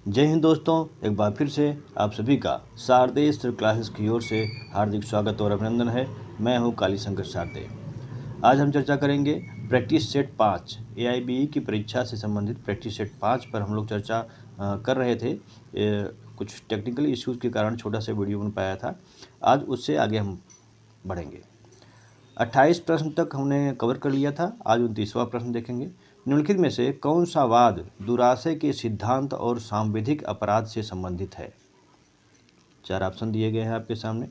जय हिंद दोस्तों, एक बार फिर से आप सभी का शारदेय स्तर क्लासेस की ओर से हार्दिक स्वागत और अभिनंदन है। मैं हूं काली शंकर शारदेय। आज हम चर्चा करेंगे प्रैक्टिस सेट 5 AIBE की परीक्षा से संबंधित प्रैक्टिस सेट 5 पर हम लोग चर्चा कर रहे थे। कुछ टेक्निकल इश्यूज़ के कारण छोटा सा वीडियो बन पाया था। आज उससे आगे हम बढ़ेंगे। 28 प्रश्न तक हमने कवर कर लिया था। आज 29वां प्रश्न देखेंगे। निम्नलिखित में से कौन सा वाद दुराशय के सिद्धांत और सांविधिक अपराध से संबंधित है? 4 ऑप्शन दिए गए हैं आपके सामने।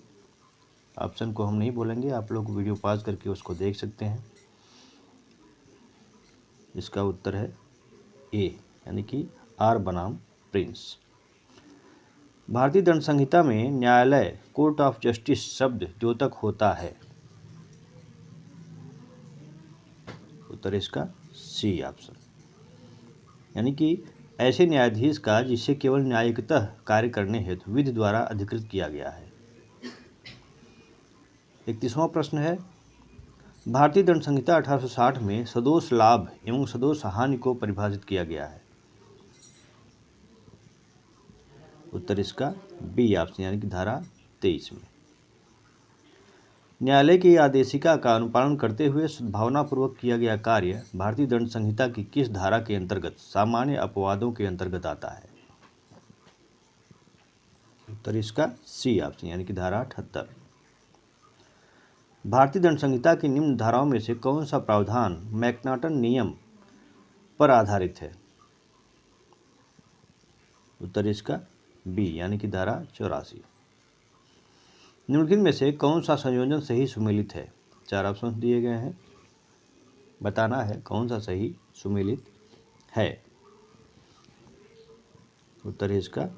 ऑप्शन को हम नहीं बोलेंगे, आप लोग वीडियो पॉज करके उसको देख सकते हैं। इसका उत्तर है ए, यानी कि आर बनाम प्रिंस। भारतीय दंड संहिता में न्यायालय कोर्ट ऑफ जस्टिस शब्द द्योतक होता है। उत्तर इसका सी ऑप्शन, यानी कि ऐसे न्यायाधीश का जिसे केवल न्यायिकतः कार्य करने हेतु विधि द्वारा अधिकृत किया गया है। 31वां प्रश्न है, भारतीय दंड संहिता 1860 में सदोष लाभ एवं सदोष हानि को परिभाषित किया गया है। उत्तर इसका बी ऑप्शन, यानी कि धारा 23 में। न्यायालय की आदेशिका का अनुपालन करते हुए सद्भावनापूर्वक किया गया कार्य भारतीय दंड संहिता की किस धारा के अंतर्गत सामान्य अपवादों के अंतर्गत आता है? उत्तर इसका सी ऑप्शन, यानी कि धारा 78। भारतीय दंड संहिता की निम्न धाराओं में से कौन सा प्रावधान मैकनाटन नियम पर आधारित है? उत्तर इसका बी, यानी कि धारा 84। निम्नलिखित में से कौन सा संयोजन सही सुमेलित है? 4 ऑप्शन दिए गए हैं, बताना है कौन सा सही सुमेलित है। उत्तर है इसका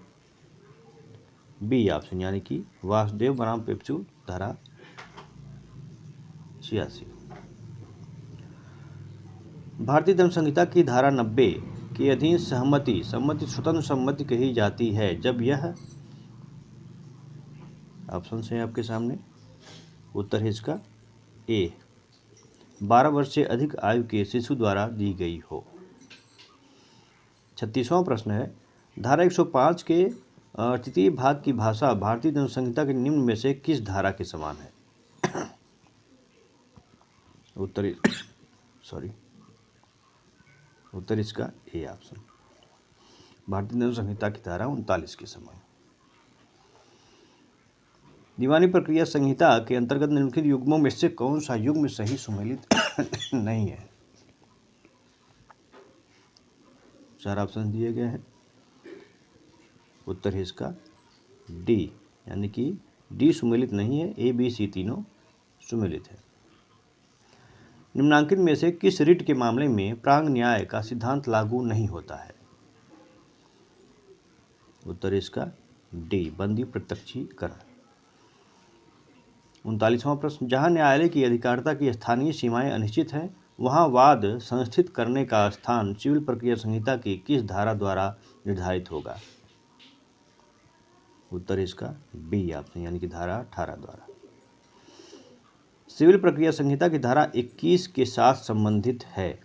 बी ऑप्शन, यानी कि वासुदेव बनाम पेप्सू धारा 86। भारतीय दंड संहिता की धारा 90 के अधीन सहमति स्वतंत्र सम्मति कही जाती है जब यह, ऑप्शन है आपके सामने। उत्तर है इसका ए, 12 वर्ष से अधिक आयु के शिशु द्वारा दी गई हो। 36वां प्रश्न है, धारा 105 के तृतीय भाग की भाषा भारतीय दंड संहिता के निम्न में से किस धारा के समान है? उत्तर इसका ए ऑप्शन, भारतीय दंड संहिता की धारा 39 के समान। दीवानी प्रक्रिया संहिता के अंतर्गत निम्नलिखित युग्मों में से कौन सा युग्म सही सुमेलित नहीं है? 4 ऑप्शन दिए गए हैं। उत्तर है इसका डी, यानी कि डी सुमेलित नहीं है, ए बी सी तीनों सुमेलित है। निम्नांकित में से किस रिट के मामले में प्रांग न्याय का सिद्धांत लागू नहीं होता है? उत्तर इसका डी, बंदी प्रत्यक्षीकरण। 39वां प्रश्न, जहां न्यायालय की अधिकारिता की स्थानीय सीमाएं अनिश्चित हैं, वहां वाद संस्थित करने का स्थान सिविल प्रक्रिया संहिता की किस धारा द्वारा निर्धारित होगा? उत्तर इसका बी ऑप्शन, यानी कि धारा 18 द्वारा। सिविल प्रक्रिया संहिता की धारा 21 के साथ संबंधित है।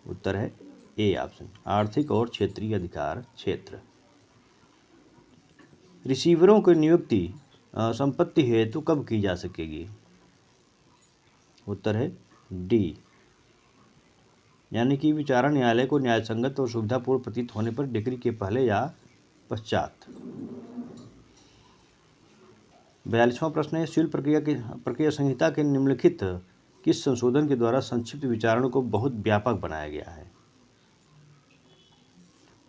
उत्तर है ए ऑप्शन, आर्थिक और क्षेत्रीय अधिकार क्षेत्र। रिसीवरों की नियुक्ति संपत्ति हेतु कब की जा सकेगी? उत्तर है डी, यानी कि विचारण न्यायालय को न्यायसंगत और सुविधापूर्ण प्रतीत होने पर डिक्री के पहले या पश्चात। 42वां प्रश्न है, सिविल प्रक्रिया संहिता के निम्नलिखित किस संशोधन के द्वारा संक्षिप्त विचारण को बहुत व्यापक बनाया गया है?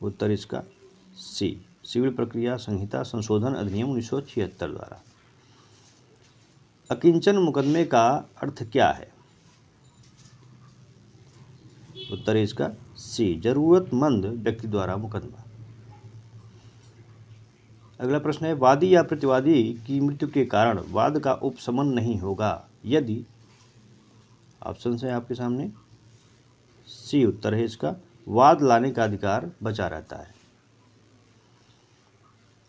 उत्तर इसका सी, सिविल प्रक्रिया संहिता संशोधन अधिनियम 1976 द्वारा। अकिंचन मुकदमे का अर्थ क्या है? उत्तर इसका सी, जरूरतमंद व्यक्ति द्वारा मुकदमा। अगला प्रश्न है, वादी या प्रतिवादी की मृत्यु के कारण वाद का उपशमन नहीं होगा यदि, ऑप्शन है आपके सामने। सी उत्तर है इसका, वाद लाने का अधिकार बचा रहता है।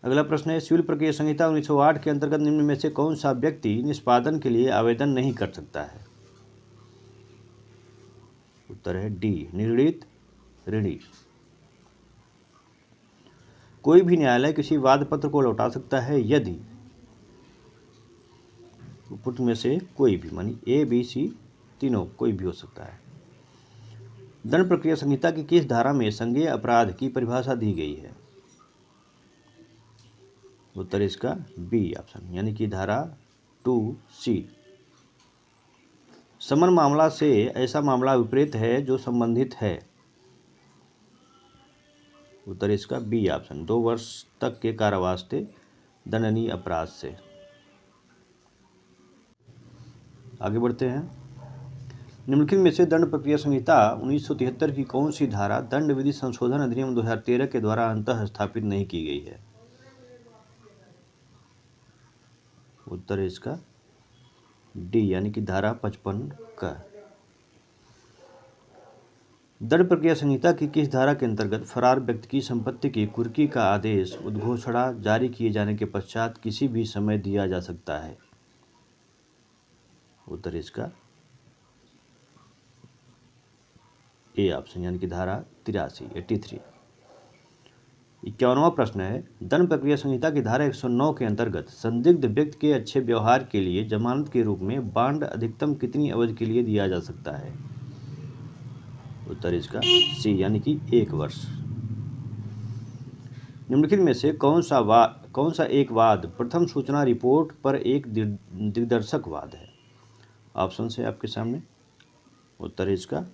अगला प्रश्न है, सिविल प्रक्रिया संहिता 1908 के अंतर्गत निम्न में से कौन सा व्यक्ति निष्पादन के लिए आवेदन नहीं कर सकता है? उत्तर है डी, निर्णीत ऋणी। कोई भी न्यायालय किसी वाद पत्र को लौटा सकता है यदि उपरोक्त में से कोई भी, मानी ए बी सी तीनों कोई भी हो सकता है। दंड प्रक्रिया संहिता की किस धारा में संज्ञेय अपराध की परिभाषा दी गई है? उत्तर इसका बी ऑप्शन, यानी कि धारा 2C। समन मामला से ऐसा मामला विपरीत है जो संबंधित है। उत्तर इसका बी ऑप्शन, 2 वर्ष तक के कारावास से दंडनीय अपराध से। आगे बढ़ते हैं। निम्नलिखित में से दंड प्रक्रिया संहिता 1973 की कौन सी धारा दंड विधि संशोधन अधिनियम 2013 के द्वारा अंतः स्थापित नहीं की गई है? उत्तर इसका डी, यानी कि धारा 55 का। दंड प्रक्रिया संहिता की किस धारा के अंतर्गत फरार व्यक्ति की संपत्ति की कुर्की का आदेश उद्घोषणा जारी किए जाने के पश्चात किसी भी समय दिया जा सकता है? उत्तर इसका ए ऑप्शन, यानी कि धारा 83। 51वां प्रश्न है, दंड प्रक्रिया संहिता की धारा 109 के अंतर्गत संदिग्ध व्यक्ति के अच्छे व्यवहार के लिए जमानत के रूप में बांड अधिकतम कितनी अवधि के लिए दिया जा सकता है? उत्तर इसका सी, यानी कि 1 वर्ष। निम्नलिखित में से कौन सा एक वाद प्रथम सूचना रिपोर्ट पर एक दिग्दर्शक वाद है? ऑप्शन है आपके सामने। उत्तर इसका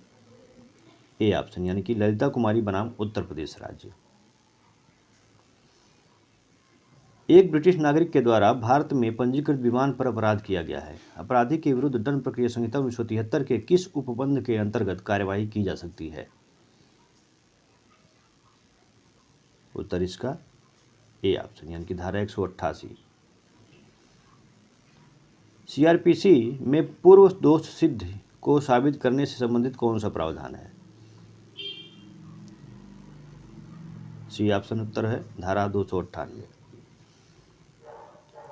ए ऑप्शन, यानी कि ललिता कुमारी बनाम उत्तर प्रदेश राज्य। एक ब्रिटिश नागरिक के द्वारा भारत में पंजीकृत विमान पर अपराध किया गया है। अपराधी के विरुद्ध दंड प्रक्रिया संहिता 1973 के किस उपबंध के अंतर्गत कार्यवाही की जा सकती है? उत्तर इसका ए ऑप्शन, यानी कि धारा 188। सीआरपीसी में पूर्व दोष सिद्ध को साबित करने से संबंधित कौन सा प्रावधान है? सी ऑप्शन उत्तर है धारा 298।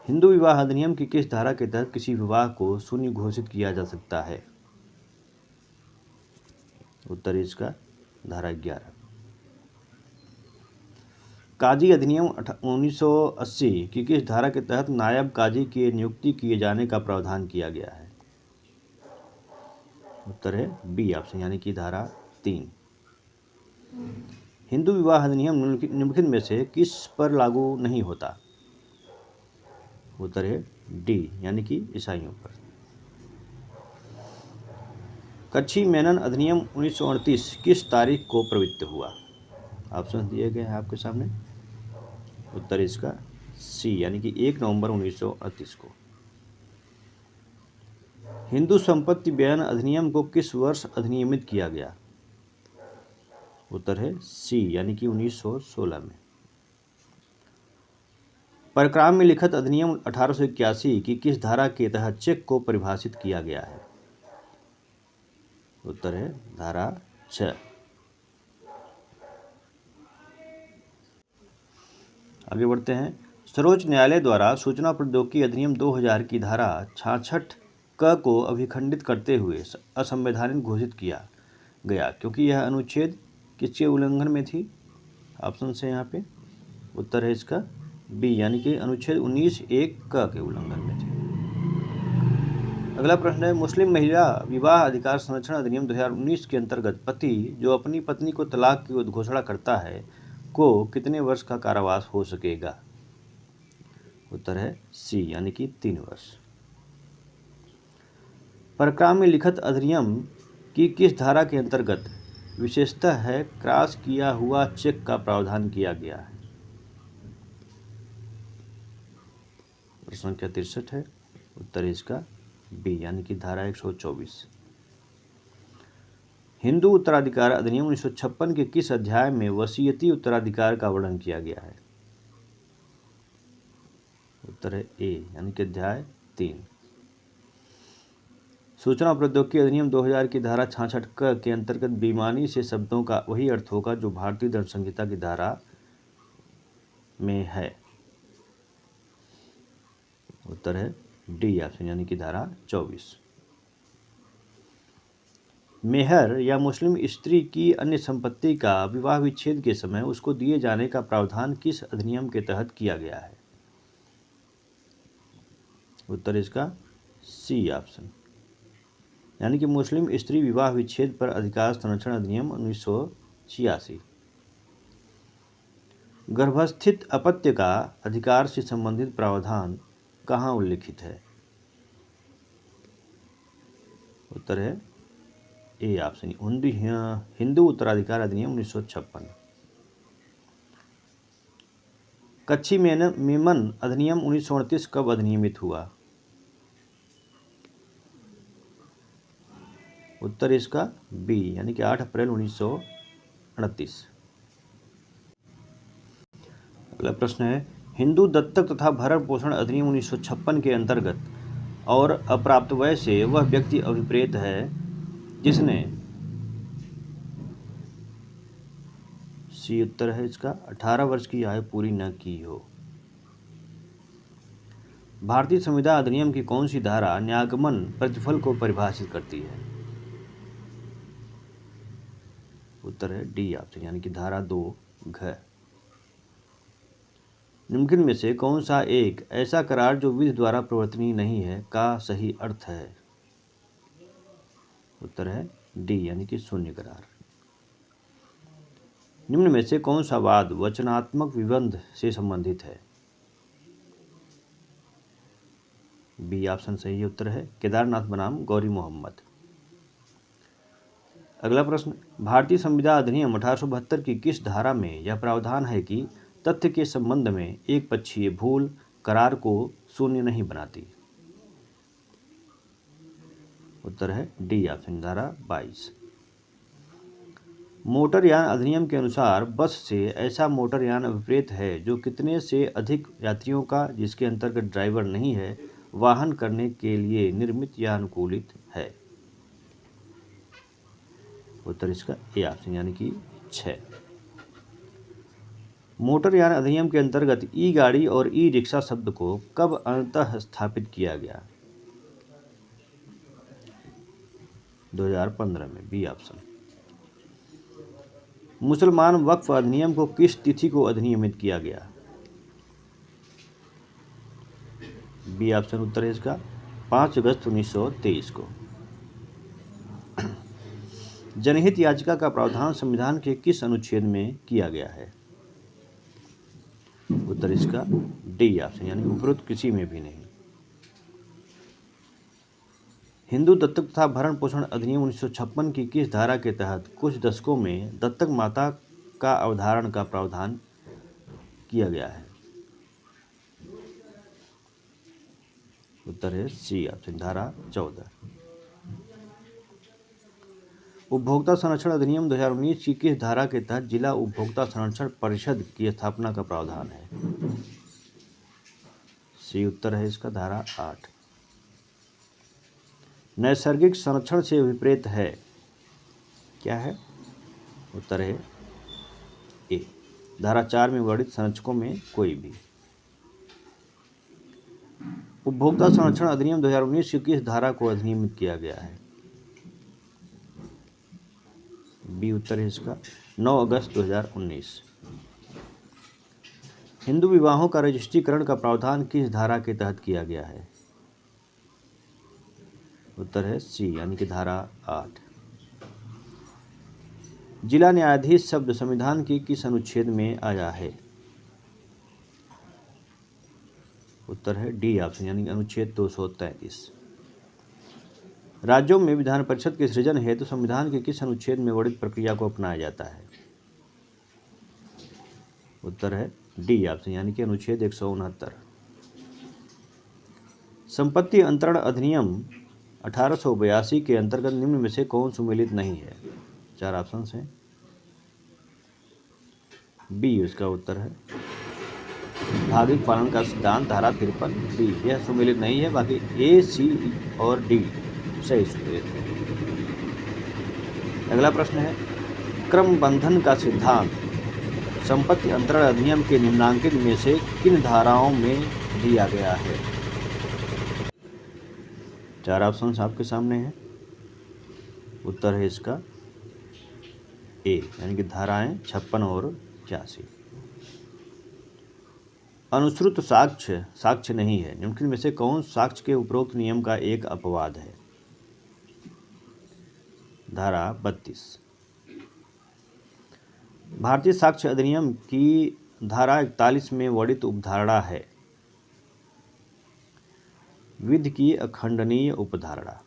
हिंदू विवाह अधिनियम की किस धारा के तहत किसी विवाह को शून्य घोषित किया जा सकता है? उत्तर इसका धारा 11। काजी अधिनियम 1980 की किस धारा के तहत नायब काजी की नियुक्ति किए जाने का प्रावधान किया गया है? उत्तर है बी ऑप्शन, यानी कि धारा 3। हिंदू विवाह अधिनियम निम्नलिखित में से किस पर लागू नहीं होता? उत्तर है डी, यानी कि ईसाइयों पर। कच्छी मेनन अधिनियम 1938 किस तारीख को प्रवृत्त हुआ? ऑप्शन दिए गए हैं आपके सामने। उत्तर इसका सी, यानी कि 1 नवंबर 1938 को। हिंदू संपत्ति बयान अधिनियम को किस वर्ष अधिनियमित किया गया? उत्तर है सी, यानी कि 1916 में। परक्राम में लिखित अधिनियम 1881 की किस धारा के तहत चेक को परिभाषित किया गया है? उत्तर है धारा 6। आगे बढ़ते हैं। सर्वोच्च न्यायालय द्वारा सूचना प्रौद्योगिकी अधिनियम 2000 की धारा 66 क को अभिखंडित करते हुए असंवैधानिक घोषित किया गया क्योंकि यह अनुच्छेद किसके उल्लंघन में थी? ऑप्शन से यहाँ पे। उत्तर है इसका बी, यानी कि अनुच्छेद 19(1) क के उल्लंघन में थी। अगला प्रश्न है, मुस्लिम महिला विवाह अधिकार संरक्षण अधिनियम 2019 के अंतर्गत पति जो अपनी पत्नी को तलाक की घोषणा करता है को कितने वर्ष का कारावास हो सकेगा? उत्तर है सी, यानी कि 3 वर्ष। परक्राम में लिखित अधिनियम की किस धारा के अंतर्गत विशेषतः है क्रॉस किया हुआ चेक का प्रावधान किया गया है? प्रश्न संख्या 63 है। उत्तर इसका बी, यानी कि धारा 124। हिंदू उत्तराधिकार अधिनियम 1956 के किस अध्याय में वसीयती उत्तराधिकार का वर्णन किया गया है? उत्तर है ए, यानी कि अध्याय 3। सूचना प्रौद्योगिकी अधिनियम 2000 की धारा 66 के अंतर्गत बेईमानी से शब्दों का वही अर्थ होगा जो भारतीय दंड संहिता की धारा में है। उत्तर है डी ऑप्शन, यानी कि धारा 24। मेहर या मुस्लिम स्त्री की अन्य संपत्ति का विवाह विच्छेद के समय उसको दिए जाने का प्रावधान किस अधिनियम के तहत किया गया है? उत्तर इसका सी ऑप्शन, यानी कि मुस्लिम स्त्री विवाह विच्छेद पर अधिकार संरक्षण अधिनियम 1986। गर्भस्थित अपत्य का अधिकार से संबंधित प्रावधान कहाँ उल्लिखित है? उत्तर है ए ऑप्शन, हिंदू उत्तराधिकार अधिनियम 1956। कच्छी मेमन अधिनियम 1938 कब अधिनियमित हुआ? उत्तर इसका बी, यानी कि 8 अप्रैल 1938। अगला प्रश्न है, हिंदू दत्तक तथा भरण पोषण अधिनियम 1956 के अंतर्गत और अप्राप्तवय से वह व्यक्ति अभिप्रेत है जिसने, सी उत्तर है इसका, 18 वर्ष की आयु पूरी न की हो। भारतीय संविदा अधिनियम की कौन सी धारा न्यागमन प्रतिफल को परिभाषित करती है? उत्तर है डी ऑप्शन, यानी कि धारा 2 घ। निम्नलिखित में से कौन सा एक ऐसा करार जो विधि द्वारा प्रवर्तनीय नहीं है का सही अर्थ है? उत्तर है डी, यानी कि शून्य करार। निम्न में से कौन सा वाद वचनात्मक विबंध से संबंधित है? बी ऑप्शन सही उत्तर है, केदारनाथ बनाम गौरी मोहम्मद। अगला प्रश्न, भारतीय संविदा अधिनियम 1872 की किस धारा में यह प्रावधान है कि तथ्य के संबंध में एक पक्षीय भूल करार को शून्य नहीं बनाती? उत्तर है डी ऑप्शन, धारा 22। मोटरयान अधिनियम के अनुसार बस से ऐसा मोटरयान अभिप्रेत है जो कितने से अधिक यात्रियों का, जिसके अंतर्गत ड्राइवर नहीं है, वाहन करने के लिए निर्मित या अनुकूलित है? उत्तर इसका ए ऑप्शन, यानी कि 6। मोटरयान अधिनियम के अंतर्गत ई गाड़ी और ई रिक्शा शब्द को कब अंततः स्थापित किया गया? 2015 में, बी ऑप्शन। मुसलमान वक्फ अधिनियम को किस तिथि को अधिनियमित किया गया? बी ऑप्शन उत्तर है इसका 5 अगस्त 1923 को। जनहित याचिका का प्रावधान संविधान के किस अनुच्छेद में किया गया है? उत्तर इसका डी ऑप्शन, यानी उपरोक्त किसी में भी नहीं। हिंदू दत्तक तथा भरण पोषण अधिनियम 1956 की किस धारा के तहत कुछ दशकों में दत्तक माता का अवधारण का प्रावधान किया गया है? उत्तर है सी ऑप्शन, धारा 14। उपभोक्ता संरक्षण अधिनियम 2019 की किस धारा के तहत जिला उपभोक्ता संरक्षण परिषद की स्थापना का प्रावधान है? सी उत्तर है इसका, धारा 8। नैसर्गिक संरक्षण से विपरीत है, क्या है? उत्तर है ए, धारा 4 में वर्णित संरक्षकों में कोई भी। उपभोक्ता संरक्षण अधिनियम 2019 की किस धारा को अधिनियमित किया गया है? बी उत्तर है इसका 9 अगस्त 2019। हिंदू विवाहों का रजिस्ट्रीकरण का प्रावधान किस धारा के तहत किया गया है? उत्तर है सी, यानी कि धारा 8। जिला न्यायाधीश शब्द संविधान के किस अनुच्छेद में आया है? उत्तर है डी ऑप्शन, यानी कि अनुच्छेद 233। राज्यों में विधान परिषद के सृजन हेतु संविधान के किस अनुच्छेद में वर्णित प्रक्रिया को अपनाया जाता है? उत्तर है डी ऑप्शन, यानी कि अनुच्छेद 169। संपत्ति अंतरण अधिनियम 1882 के अंतर्गत निम्न में से कौन सुमेलित नहीं है? 4 ऑप्शन हैं। बी इसका उत्तर है भागिक पालन का सिद्धांत, धारा 53, बी यह सुमेलित नहीं है। बाकी ए, सी और डी सही सुमेलित है। अगला प्रश्न है, क्रम बंधन का सिद्धांत संपत्ति अंतरण अधिनियम के निम्नांकित में से किन धाराओं में दिया गया है? 4 ऑप्शन आपके सामने हैं। उत्तर है इसका ए, यानी कि धाराएं 56 और 86। अनुश्रुत साक्ष्य साक्ष्य नहीं है, निम्नलिखित में से कौन साक्ष्य के उपरोक्त नियम का एक अपवाद है? धारा 32। भारतीय साक्ष्य अधिनियम की धारा 41 में वर्णित उपधारणा है विधि की अखंडनीय उपधारणा।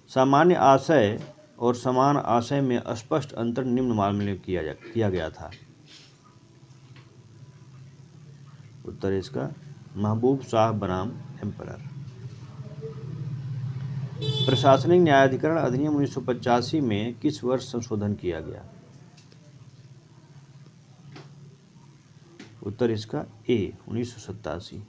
सामान्य आशय और समान आशय में स्पष्ट अंतर निम्न मामले में किया गया था। उत्तर इसका महबूब शाह बनाम एम्परर। प्रशासनिक न्यायाधिकरण अधिनियम 1985 में किस वर्ष संशोधन किया गया? उत्तर इसका ए, 1987।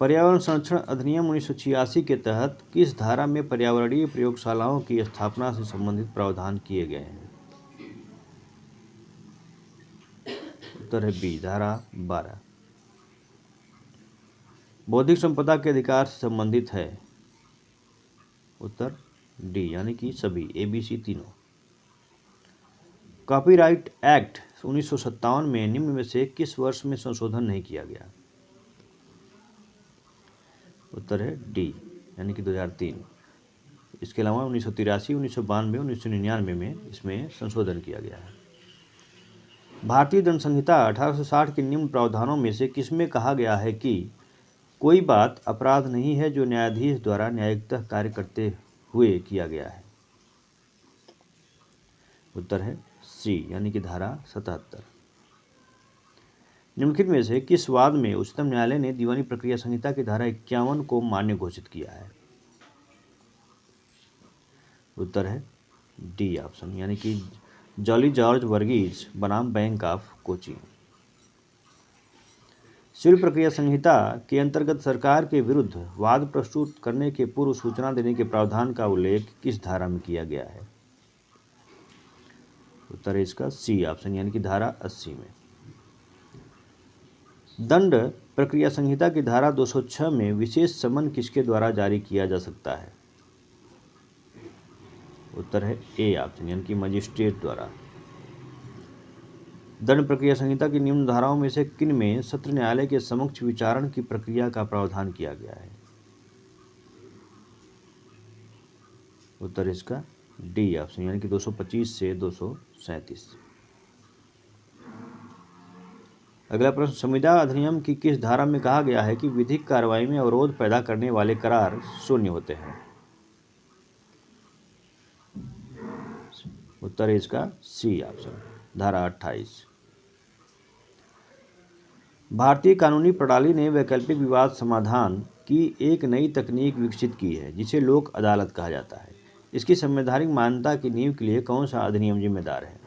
पर्यावरण संरक्षण अधिनियम 1986 के तहत किस धारा में पर्यावरणीय प्रयोगशालाओं की स्थापना से संबंधित प्रावधान किए गए हैं? उत्तर है बी, धारा 12। बौद्धिक संपदा के अधिकार से संबंधित है? उत्तर डी, यानी कि सभी, ए बी सी तीनों। कॉपीराइट एक्ट 1957 में निम्न में से किस वर्ष में संशोधन नहीं किया गया? उत्तर है डी, यानी कि 2003। इसके अलावा 1983, 1992, 1999 में इसमें संशोधन किया गया है। भारतीय दंड संहिता 1860 के निम्न प्रावधानों में से किसमें कहा गया है कि कोई बात अपराध नहीं है जो न्यायाधीश द्वारा न्यायिकतः कार्य करते हुए किया गया है? उत्तर है सी, यानी कि धारा 77। निम्नलिखित में से किस वाद में उच्चतम न्यायालय ने दीवानी प्रक्रिया संहिता की धारा 51 को मान्य घोषित किया है? उत्तर है डी ऑप्शन, यानी कि जॉली जॉर्ज वर्गीज बनाम बैंक ऑफ कोची। सिविल प्रक्रिया संहिता के अंतर्गत सरकार के विरुद्ध वाद प्रस्तुत करने के पूर्व सूचना देने के प्रावधान का उल्लेख किस धारा में किया गया है? उत्तर है इसका सी ऑप्शन, यानी कि धारा 80 में। दंड प्रक्रिया संहिता की धारा 206 में विशेष समन किसके द्वारा जारी किया जा सकता है? उत्तर है ए ऑप्शन, यानी कि मजिस्ट्रेट द्वारा। दंड प्रक्रिया संहिता की निम्न धाराओं में से किन में सत्र न्यायालय के समक्ष विचारण की प्रक्रिया का प्रावधान किया गया है? उत्तर इसका डी ऑप्शन, यानी कि 225 से 237। अगला प्रश्न, संविदा अधिनियम की किस धारा में कहा गया है कि विधिक कार्रवाई में अवरोध पैदा करने वाले करार शून्य होते हैं? उत्तर है इसका सी ऑप्शन, धारा 28। भारतीय कानूनी प्रणाली ने वैकल्पिक विवाद समाधान की एक नई तकनीक विकसित की है जिसे लोक अदालत कहा जाता है। इसकी संवैधानिक मान्यता की नींव के लिए कौन सा अधिनियम जिम्मेदार है?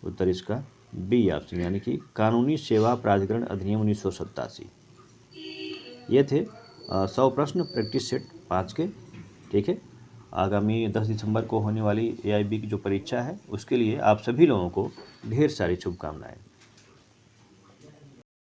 उत्तर इसका बी ऑप्शन, यानी कि कानूनी सेवा प्राधिकरण अधिनियम 1987। ये थे 100 प्रश्न प्रैक्टिस सेट 5 के। ठीक है, आगामी 10 दिसंबर को होने वाली AIB की जो परीक्षा है उसके लिए आप सभी लोगों को ढेर सारी शुभकामनाएं।